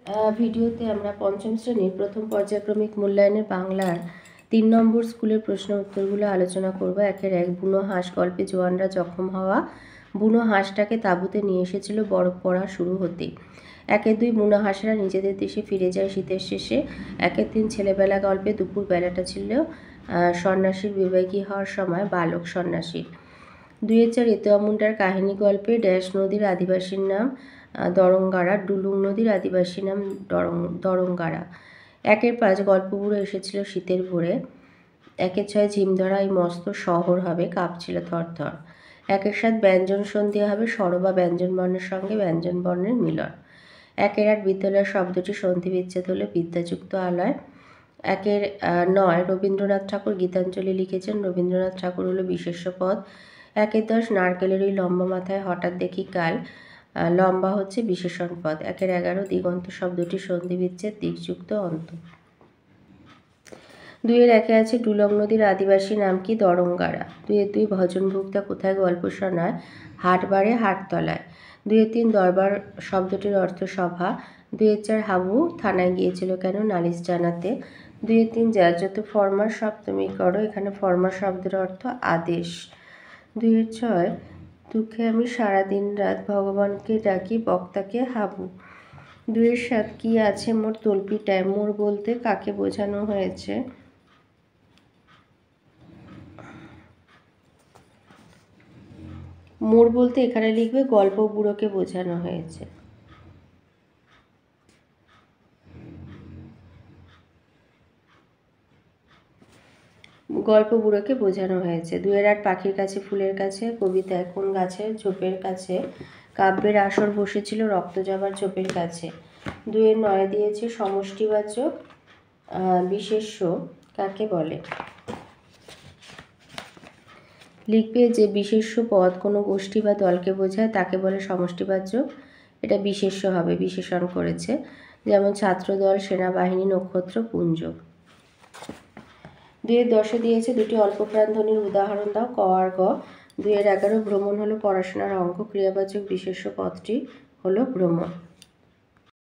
ভিডিওতে আমরা পঞ্চম শ্রেণীর প্রথম পর্যায়ক্রমিক মূল্যায়নের বাংলার ৩ নম্বর স্কুলের প্রশ্ন উত্তরগুলো আলোচনা করব। ১-১ বুনো হাঁস গল্পে জোয়ানরা জখম হওয়া বুনো হাঁসটাকে তাঁবুতে নিয়ে এসেছিল বরফ পড়া শুরু হতেই। ১-২ বুনো হাঁসরা নিজেদের দেশে ফিরে যায় শীতের শেষে। ১-৩ ছেলেবেলা গল্পে দুপুর বেলাটা ছিল সন্ন্যাসীর বিবেকী হওয়ার সময় বালক সন্ন্যাসীর। ২-৪ এতুয়া মুন্ডার কাহিনী গল্পে ড্যাশ নদীর আদিবাসীর নাম দরঙ্গারা, ডুলুং নদীর আদিবাসী নাম দরঙ্গারা। ১-৫ গল্পগুলো এসেছিল শীতের ভোরে। ১-৬ ঝিমধরা এই মস্ত শহর হবে, কাঁপছিল থরথর। ১-৭ ব্যঞ্জন সন্ধি হবে স্বর বা ব্যঞ্জনবর্ণের সঙ্গে ব্যঞ্জনবর্ণের মিলন। ১-৮ বিদ্যালয় শব্দটি সন্ধি বিচ্ছেদ হলে বিদ্যাযুক্ত আলয়। ১-৯ রবীন্দ্রনাথ ঠাকুর গীতাঞ্জলি লিখেছেন, রবীন্দ্রনাথ ঠাকুর হলো বিশেষ্য পদ। ১-১০ নারকেলের ওই লম্বা মাথায় হঠাৎ দেখি কাল, লম্বা হচ্ছে বিশেষণ পদ। ১-১১ দিগন্ত শব্দটি সন্ধি বিচ্ছেদ, দিকযুক্ত অন্ত। ২-১ আছে ডুলং নদীর আদিবাসী নাম কি দরঙ্গারা। ২-২ ভজন ভুক্তা কোথায় গল্প শোনায়, হাটবারে হাটতলায়। ২-৩ দরবার শব্দটির অর্থ সভা। ২-৪ হাবু থানায় গিয়েছিল কেন, নালিশ জানাতে। ২-৩ যার যত ফরমাস সব তুমি করো, এখানে ফরমাস শব্দের অর্থ আদেশ। ২-৬ দুঃখে আমি সারাদিন রাত ভগবানকে ডাকি, বক্তাকে হাবু। ২-৭ কি আছে মোর তলপিটায়, মোর বলতে কাকে বোঝানো হয়েছে। মোর বলতে এখানে লিখবে গল্প বুড়োকে বোঝানো হয়েছে। গল্প বুড়োকে বোঝানো হয়েছে। ২-৮ পাখির কাছে ফুলের কাছে কবিতায় কোন গাছের ঝোপের কাছে কাব্যের আসর বসেছিল রক্ত জবার ঝোপের কাছে। ২-৯ দিয়েছে সমষ্টিবাচক বিশেষ্য কাকে বলে। লিখবে যে বিশেষ্য পদ কোনো গোষ্ঠী বা দলকে বোঝায় তাকে বলে সমষ্টিবাচক। এটা বিশেষ্য হবে, বিশেষণ করেছে, যেমন ছাত্রদল, সেনাবাহিনী, নক্ষত্র, পুঞ্জ। ২-১০ দিয়েছে দুটি অল্পপ্রাণ ধ্বনির উদাহরণ দাও, ক আর গ। ২-১১ ভ্রমণ হলো পড়াশোনার অঙ্ক, ক্রিয়াবাচক বিশেষ্য পদটি হলো ভ্রমণ।